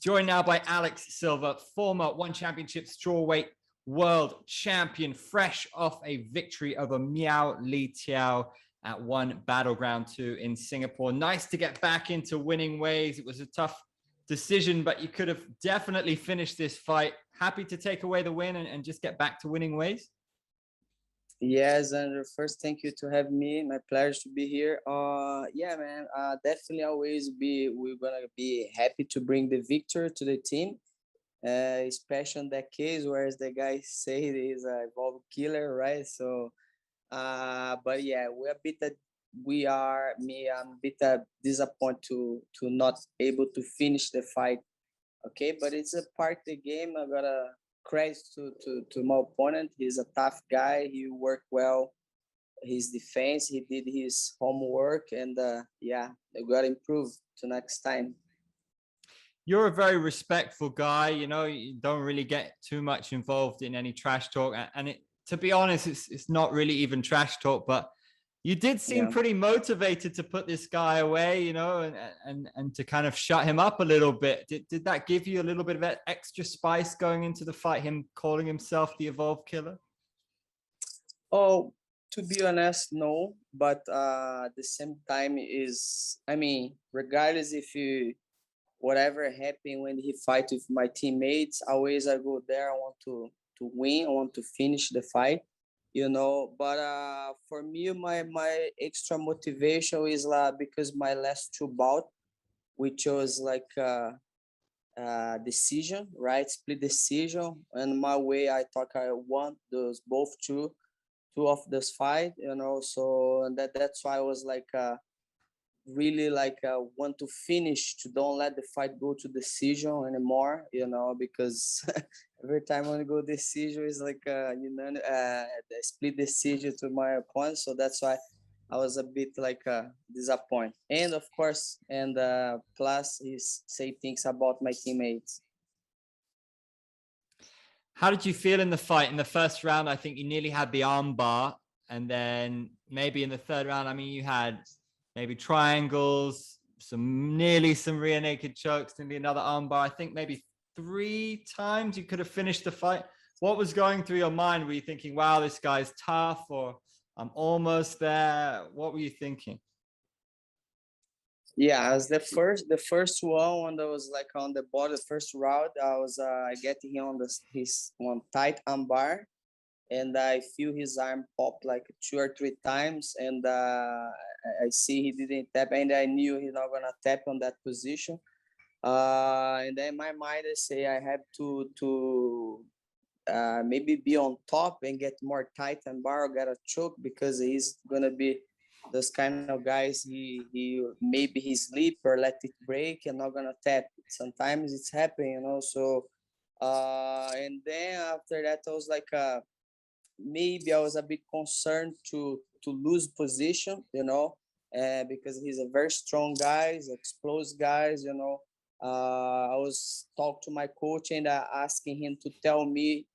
Joined now by Alex Silva, former One Championship strawweight world champion, fresh off a victory over Miao Li Tao at One Battleground 2 in Singapore. Nice to get back into winning ways. It was a tough decision, but you could have definitely finished this fight. Happy to take away the win and just get back to winning ways? Yes, and first, thank you to have me. My pleasure to be here. Yeah, man. Definitely, we're gonna be happy to bring the victory to the team. Especially in that case, whereas the guy say it is a evolved killer, right? So, but yeah, I'm a bit disappointed to not able to finish the fight. Okay, but it's a part of the game. I gotta credit to my opponent. He's a tough guy. He worked well his defense. He did his homework, and yeah, they gotta improve to next time. You're a very respectful guy. You know, you don't really get too much involved in any trash talk, and to be honest, it's not really even trash talk, but you did seem pretty motivated to put this guy away, you know, and to kind of shut him up a little bit. Did that give you a little bit of extra spice going into the fight, him calling himself the Evolved Killer? Oh, to be honest, no. But at the same time regardless if whatever happened when he fight with my teammates, always I go there. I want to win. I want to finish the fight. You know, but for me, my extra motivation is because my last two bout, which was like decision, right, split decision, and my way I thought I won those both two of this fight, you know. So that's why I was like really like want to finish, to don't let the fight go to decision anymore, you know, because every time when I go decision is like the split decision to my opponent. So that's why I was a bit like disappointed, and of course, and plus he say things about my teammates. How did you feel in the fight? In the first round, I think you nearly had the arm bar, and then maybe in the third round, I mean, you had maybe triangles, nearly some rear naked chokes, nearly another armbar. I think maybe 3 times you could have finished the fight. What was going through your mind? Were you thinking, wow, this guy's tough, or I'm almost there? What were you thinking? Yeah, as the first one when I was like on the border, the first round, I was getting him on his one tight armbar, and I feel his arm pop like 2 or 3 times, and I see he didn't tap, and I knew he's not gonna tap on that position. And then in my mind, I say I have to maybe be on top and get more tight and bar, get a choke, because he's gonna be those kind of guys. He maybe he sleep or let it break and not gonna tap. Sometimes it's happening, you know. So and then after that, I was like maybe I was a bit concerned to lose position, you know, because he's a very strong guy, he's explosive guys, you know. I was talking to my coach and asking him to tell me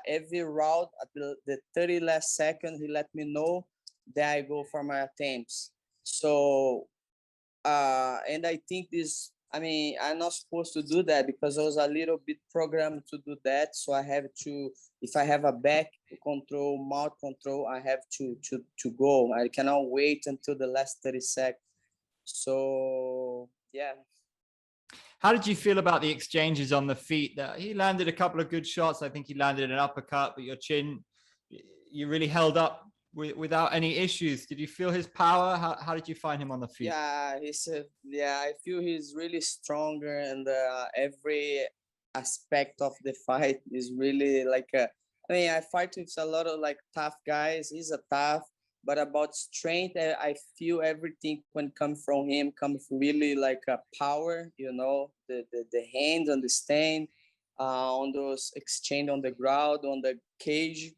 every round at the 30 last second, he let me know that I go for my attempts. So and I think this, I mean, I'm not supposed to do that because I was a little bit programmed to do that. So I have to, if I have a back control, mouth control, I have to go. I cannot wait until the last 30 seconds. So yeah. How did you feel about the exchanges on the feet? That he landed a couple of good shots. I think he landed an uppercut, but your chin, you really held up without any issues. Did you feel his power? How did you find him on the feet? Yeah, I feel he's really stronger, and every aspect of the fight is really like I mean, I fight with a lot of like tough guys. He's a tough, but about strength, I feel everything when come from him comes really like a power, you know, the hands on the stand, on those exchange on the ground, on the cage.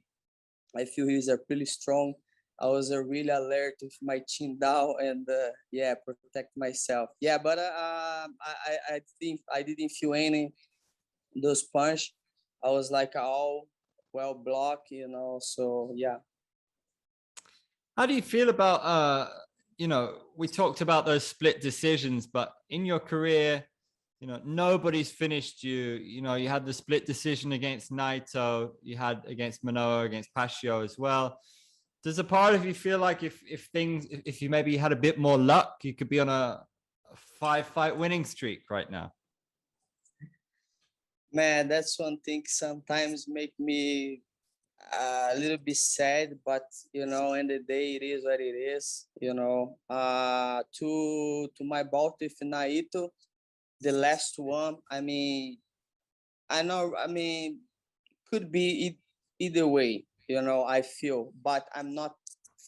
I feel he's a really strong. I was really alert with my chin down and yeah, protect myself. Yeah, but I think I didn't feel any those punch. I was like all well blocked, you know. So yeah. How do you feel about you know, we talked about those split decisions, but in your career, nobody's finished you. You had the split decision against Naito, you had against Manoa, against Pashio as well. Does a part of you feel like if you maybe had a bit more luck, you could be on a 5-fight winning streak right now? Man, that's one thing sometimes make me a little bit sad, but in the day it is what it is. To my bout with Naito, the last one. I mean, I know. I mean, could be either way. I feel, but I'm not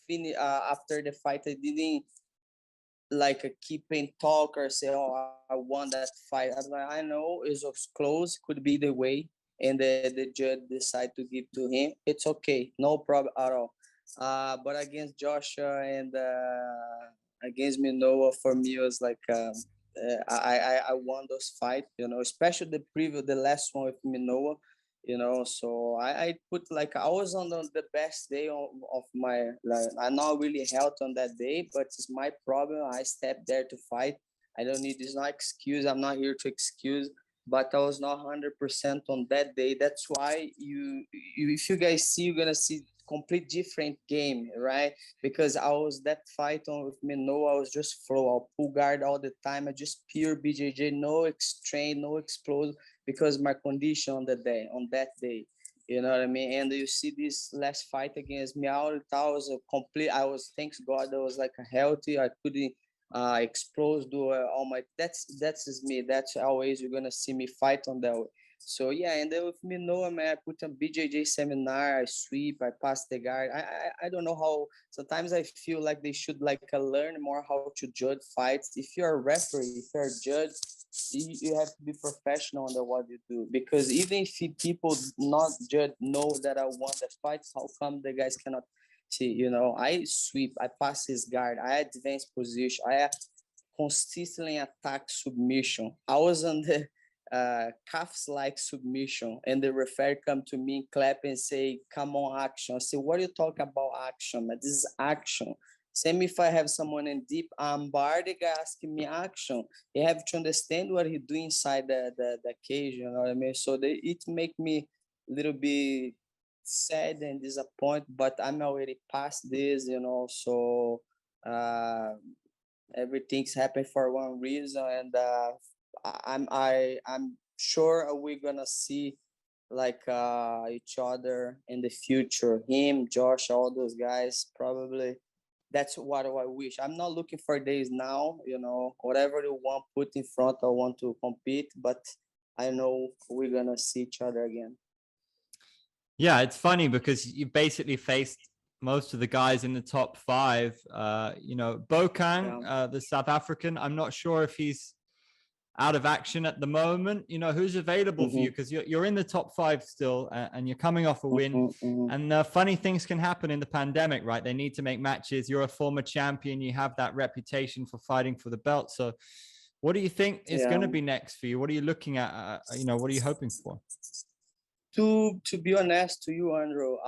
finished. After the fight, I didn't like keep in talk or say, "Oh, I won that fight." I'm like, I know it was close. Could be the way, and the judge decide to give to him. It's okay, no problem at all. But against Joshua and against Minoa, for me it was like I won those fights. Especially the last one with Minoa. So I put like I was on the best day of my like I'm not really healthy on that day, but it's my problem. I stepped there to fight. I don't need this, not excuse. I'm not here to excuse, but I was not 100% on that day. That's why if you guys see, you're gonna see complete different game, right? Because I was that fight on with Minoa, I was just flow. I'll pull guard all the time. I just pure BJJ, no strain, no explode, because my condition on that day. You know what I mean? And you see this last fight against Miao Li Tao was a complete. Thanks God, I was like a healthy. I couldn't explode, do all my. That's just me. That's always you're gonna see me fight on that way. So yeah, and then with me, Noah, man, I put a BJJ seminar. I sweep. I pass the guard. I don't know how. Sometimes I feel like they should like learn more how to judge fights. If you're a referee, if you're a judge, you have to be professional on what you do, because even if people not judge know that I won the fight, how come the guys cannot see? I sweep, I pass his guard, I advance position, I consistently attack submission. I was on the calves like submission, and the referee come to me, clap and say, "Come on, action." I say, "What are you talking about action? Man, this is action." Same if I have someone in deep armbar, the guy asking me action. You have to understand what he do inside the cage, you know what I mean? So it make me a little bit sad and disappointed, but I'm already past this, so uh, everything's happened for one reason, and I'm sure we're gonna see like each other in the future. Him, Josh, all those guys, probably. That's what I wish. I'm not looking for days now, whatever you want put in front, I want to compete, but I know we're gonna see each other again. Yeah, it's funny because you basically faced most of the guys in the top 5. Bokang, the South African, I'm not sure if he's out of action at the moment. Who's available for you, because you're in the top 5 still, and you're coming off a win. And funny things can happen in the pandemic, right? They need to make matches. You're a former champion, you have that reputation for fighting for the belt. So what do you think is going to be next for you? What are you looking at? What are you hoping for? To be honest to you, Andrew,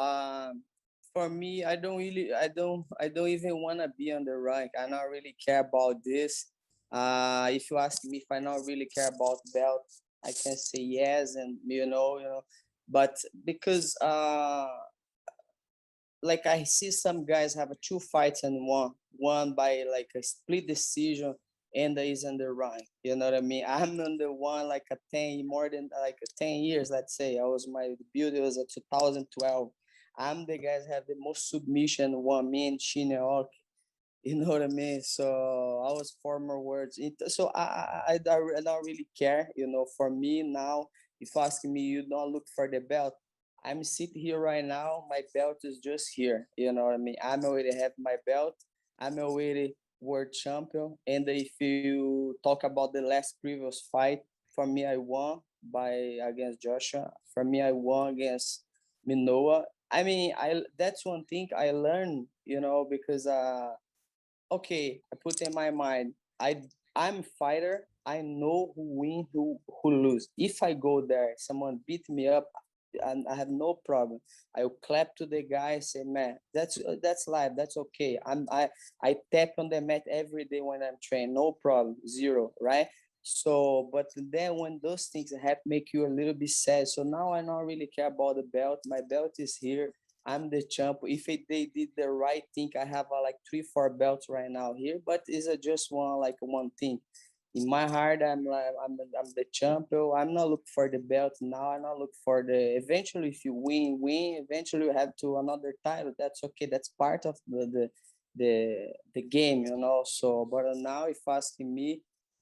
for me, I don't even want to be on the rank. I don't really care about this. If you ask me if I not really care about belt, I can say yes, and but because like I see some guys have 2 fights and one by like a split decision, and is on the rank. You know what I mean? I'm on the one like a 10, more than like 10 years, let's say. My debut was a 2012. I'm the guys have the most submission one, me and Shine Hawk. You know what I mean? So I was former words. So I don't really care. For me now, if asking me, you don't look for the belt. I'm sitting here right now. My belt is just here. You know what I mean? I'm already have my belt. I'm already world champion. And if you talk about the last previous fight, for me, I won against Joshua. For me, I won against Minoa. I mean, that's one thing I learned, because okay, I put in my mind, I'm a fighter. I know who win, who lose. If I go there, someone beat me up, and I have no problem. I'll clap to the guy, say, "Man, that's life. That's okay." I tap on the mat every day when I'm training, no problem, zero, right? So, but then when those things happen, make you a little bit sad. So now I don't really care about the belt. My belt is here. I'm the champ. If they did the right thing, I have like 3, 4 belts right now here. But it's just one thing. In my heart, I'm the champion. I'm not looking for the belt now. I'm not looking for the. Eventually, if you win. Eventually, you have to another title. That's okay. That's part of the game, you know. So, but now, if asking me,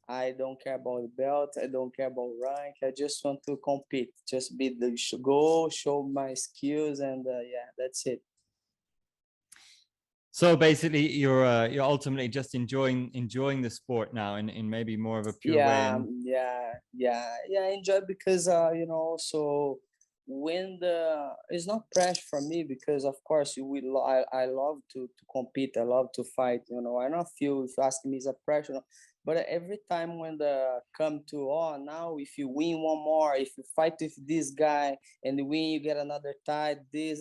I don't care about the belt. I don't care about rank. I just want to compete. Just be the go, show my skills, and yeah, that's it. So basically, you're ultimately just enjoying the sport now in maybe more of a pure way. Yeah, And yeah. I enjoy because you know. So when the it's not pressure for me because of course I love to compete. I love to fight. You know, I don't feel if you ask me is a pressure. No. But every time when the come to now if you win one more, if you fight with this guy and you win, you get another tie. This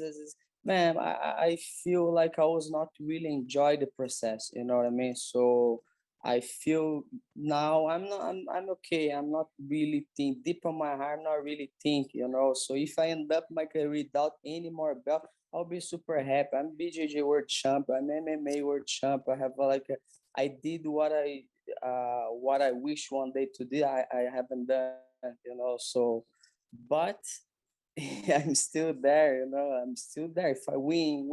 man, I feel like I was not really enjoy the process. You know what I mean? So I feel now I'm okay. I'm not really think deep on my heart. I'm not really think, you know. So if I end up my career without any more belt, I'll be super happy. I'm BJJ world champ. I'm MMA world champ. I have I did what I wish one day to do. I haven't done, you know. So, but I'm still there, you know. I'm still there. If I win,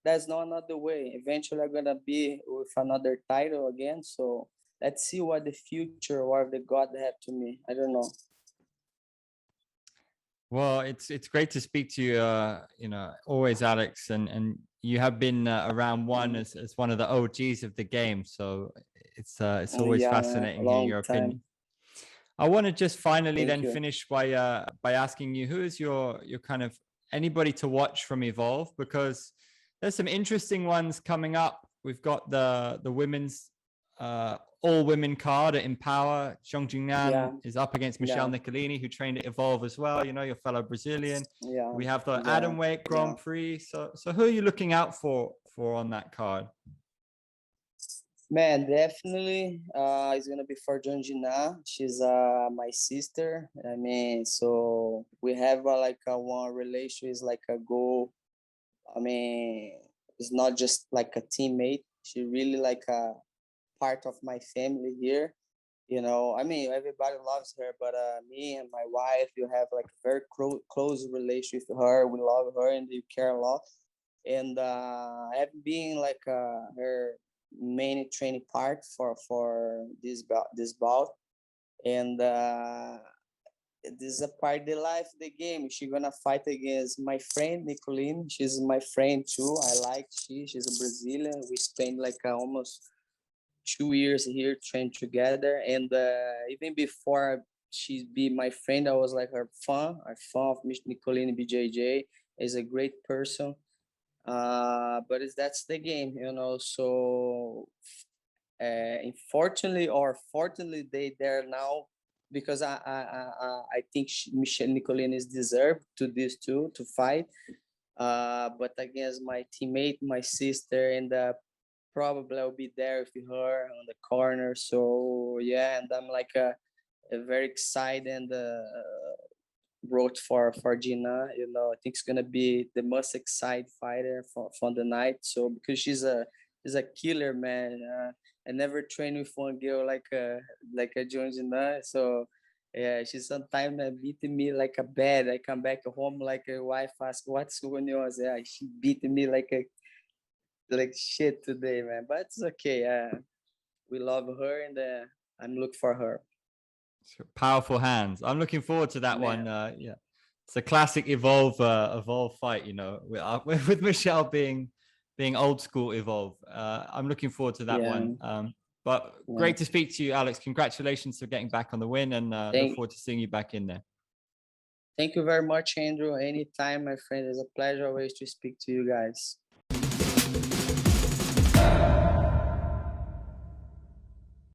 there's no another way. Eventually, I'm gonna be with another title again. So let's see what the future or the God have to me. I don't know. well, it's great to speak to you. Always, Alex, and you have been around one Mm, as one of the OGs of the game. So it's always yeah, man, a fascinating hearing long your opinion. time. I want to just finally Thank then you. finish by asking you who is your kind of anybody to watch from Evolve, because there's some interesting ones coming up. We've got the women's all women card at Empower. Zhong Yeah, Jingnan is up against Michelle yeah, Nicolini, who trained at Evolve as well. You know, your fellow Brazilian. yeah, We have the yeah, Atom Weight yeah. Grand Prix. So who are you looking out for on that card? Man, definitely. It's gonna be for Jonjina. She's my sister. I mean, so we have one relation is like a goal. I mean, it's not just like a teammate. She really like a part of my family here. You know, I mean, everybody loves her, but me and my wife, you have like a very close relation with her. We love her and we care a lot. And I've been like her main training part for this bout. And this is a part of the life of the game. She's gonna fight against my friend Nicolene. She's my friend too. I like she's a Brazilian. We spent like almost 2 years here trained together. And even before she be my friend, I was like her fan. A fan of Miss Nicolene BJJ. Is a great person. But that's the game, you know. So unfortunately or fortunately, they're now because I think Michelle Nicolene is deserved to this too to fight. But against my teammate, my sister, and probably I'll be there with her on the corner. So yeah, and I'm like a very excited and wrote for Gina. You know, I think it's gonna be the most excited fighter from the night. So because she's a killer, man. I never trained with one girl like a Joan Gina. So yeah, she sometimes beat me like a bad. I come back home like a wife ask what's going on. Yeah, she beat me like shit today, man. But it's okay. We love her and I'm looking for her, Powerful hands. I'm looking forward to that one. man. Yeah, it's a classic evolve fight. You know, with Michelle being old school evolve. I'm looking forward to that Yeah, one. But yeah. great to speak to you, Alex. Congratulations for getting back on the win, and look Thank forward to seeing you back in there. Thank you very much, Andrew. Anytime, my friend. It's a pleasure always to speak to you guys.